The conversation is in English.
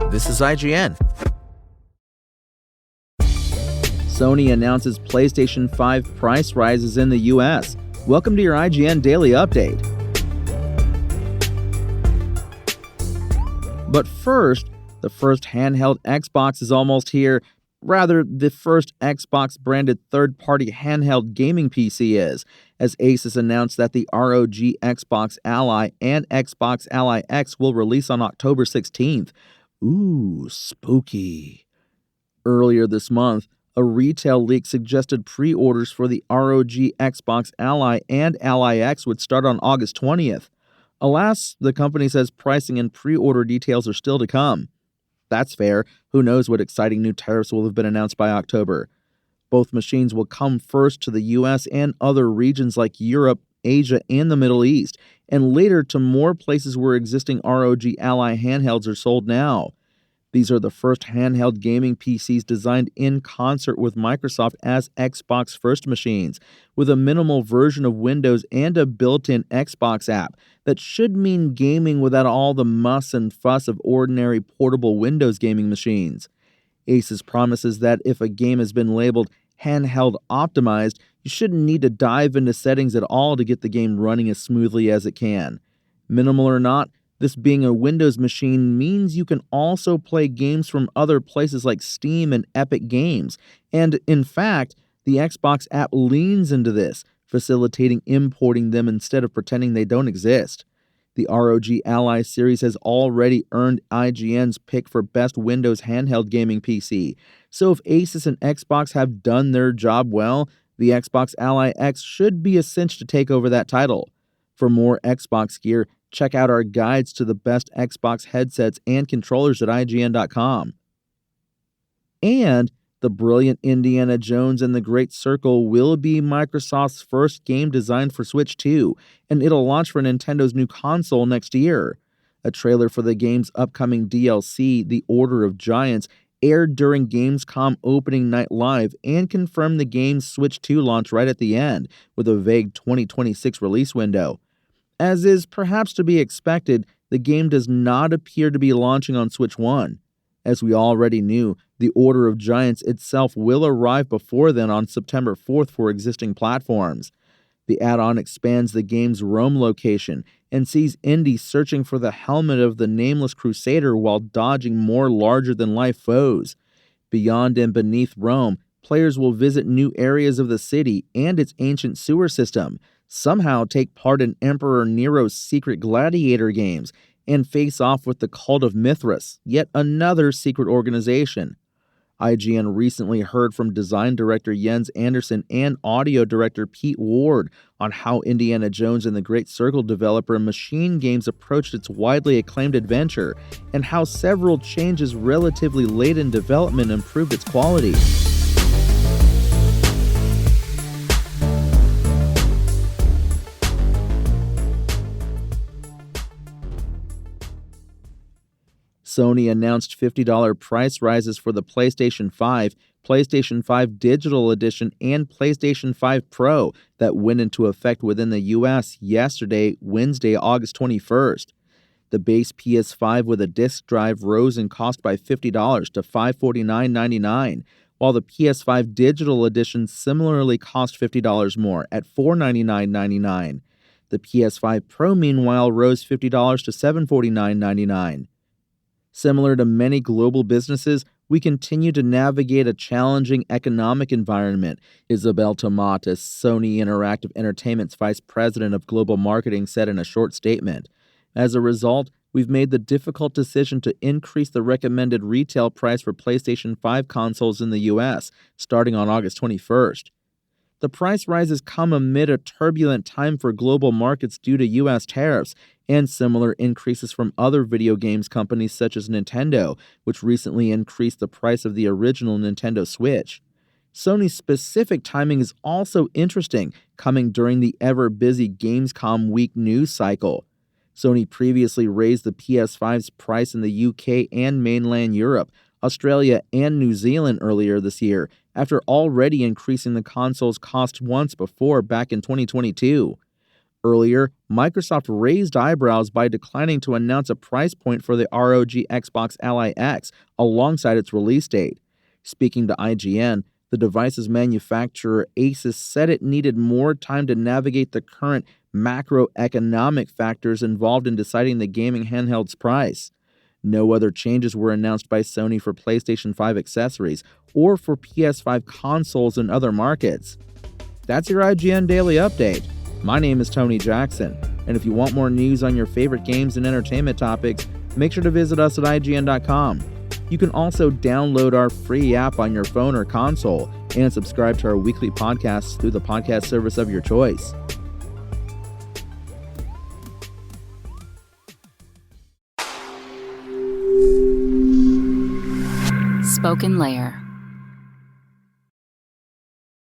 This is IGN. Sony announces PlayStation 5 price rises in the US. Welcome to your IGN Daily Update. But first, the first handheld Xbox is almost here. Rather, the first Xbox-branded third-party handheld gaming PC is, as Asus announced that the ROG Xbox Ally and Xbox Ally X will release on October 16th. Ooh, spooky. Earlier this month, a retail leak suggested pre-orders for the ROG Xbox Ally and Ally X would start on August 20th. Alas, the company says pricing and pre-order details are still to come. That's fair. Who knows what exciting new tariffs will have been announced by October. Both machines will come first to the US and other regions like Europe, Asia, and the Middle East, and later to more places where existing ROG Ally handhelds are sold now. These are the first handheld gaming PCs designed in concert with Microsoft as Xbox First machines, with a minimal version of Windows and a built-in Xbox app that should mean gaming without all the muss and fuss of ordinary portable Windows gaming machines. Asus promises that if a game has been labeled handheld optimized, you shouldn't need to dive into settings at all to get the game running as smoothly as it can. Minimal or not, this being a Windows machine means you can also play games from other places like Steam and Epic Games. And in fact, the Xbox app leans into this, facilitating importing them instead of pretending they don't exist. The ROG Ally series has already earned IGN's pick for Best Windows Handheld Gaming PC. So if Asus and Xbox have done their job well, the Xbox Ally X should be a cinch to take over that title. For more Xbox gear, check out our guides to the best Xbox headsets and controllers at IGN.com. And the brilliant Indiana Jones and the Great Circle will be Microsoft's first game designed for Switch 2, and it'll launch for Nintendo's new console next year. A trailer for the game's upcoming DLC, The Order of Giants, aired during Gamescom opening night live and confirmed the game's Switch 2 launch right at the end, with a vague 2026 release window. As is perhaps to be expected, the game does not appear to be launching on Switch 1. As we already knew, The Order of Giants itself will arrive before then on September 4th for existing platforms. The add-on expands the game's Rome location and sees Indy searching for the helmet of the Nameless Crusader while dodging more larger-than-life foes. Beyond and beneath Rome, players will visit new areas of the city and its ancient sewer system, somehow take part in Emperor Nero's secret gladiator games, and face off with the Cult of Mithras, yet another secret organization. IGN recently heard from design director Jens Anderson and audio director Pete Ward on how Indiana Jones and the Great Circle developer Machine Games approached its widely acclaimed adventure, and how several changes relatively late in development improved its quality. Sony announced $50 price rises for the PlayStation 5, PlayStation 5 Digital Edition, and PlayStation 5 Pro that went into effect within the US yesterday, Wednesday, August 21st. The base PS5 with a disc drive rose in cost by $50 to $549.99, while the PS5 Digital Edition similarly cost $50 more at $499.99. The PS5 Pro, meanwhile, rose $50 to $749.99. Similar to many global businesses, we continue to navigate a challenging economic environment, Isabel Tomatis, Sony Interactive Entertainment's vice president of global marketing, said in a short statement. As a result, we've made the difficult decision to increase the recommended retail price for PlayStation 5 consoles in the US, starting on August 21st. The price rises come amid a turbulent time for global markets due to U.S. tariffs and similar increases from other video games companies such as Nintendo, which recently increased the price of the original Nintendo Switch. Sony's specific timing is also interesting, coming during the ever-busy Gamescom week news cycle. Sony previously raised the PS5's price in the UK and mainland Europe, Australia, and New Zealand earlier this year, after already increasing the console's cost once before back in 2022. Earlier, Microsoft raised eyebrows by declining to announce a price point for the ROG Xbox Ally X alongside its release date. Speaking to IGN, the device's manufacturer Asus said it needed more time to navigate the current macroeconomic factors involved in deciding the gaming handheld's price. No other changes were announced by Sony for PlayStation 5 accessories or for PS5 consoles in other markets. That's your IGN Daily Update. My name is Tony Jackson, and if you want more news on your favorite games and entertainment topics, make sure to visit us at IGN.com. You can also download our free app on your phone or console and subscribe to our weekly podcasts through the podcast service of your choice. Spoken Layer.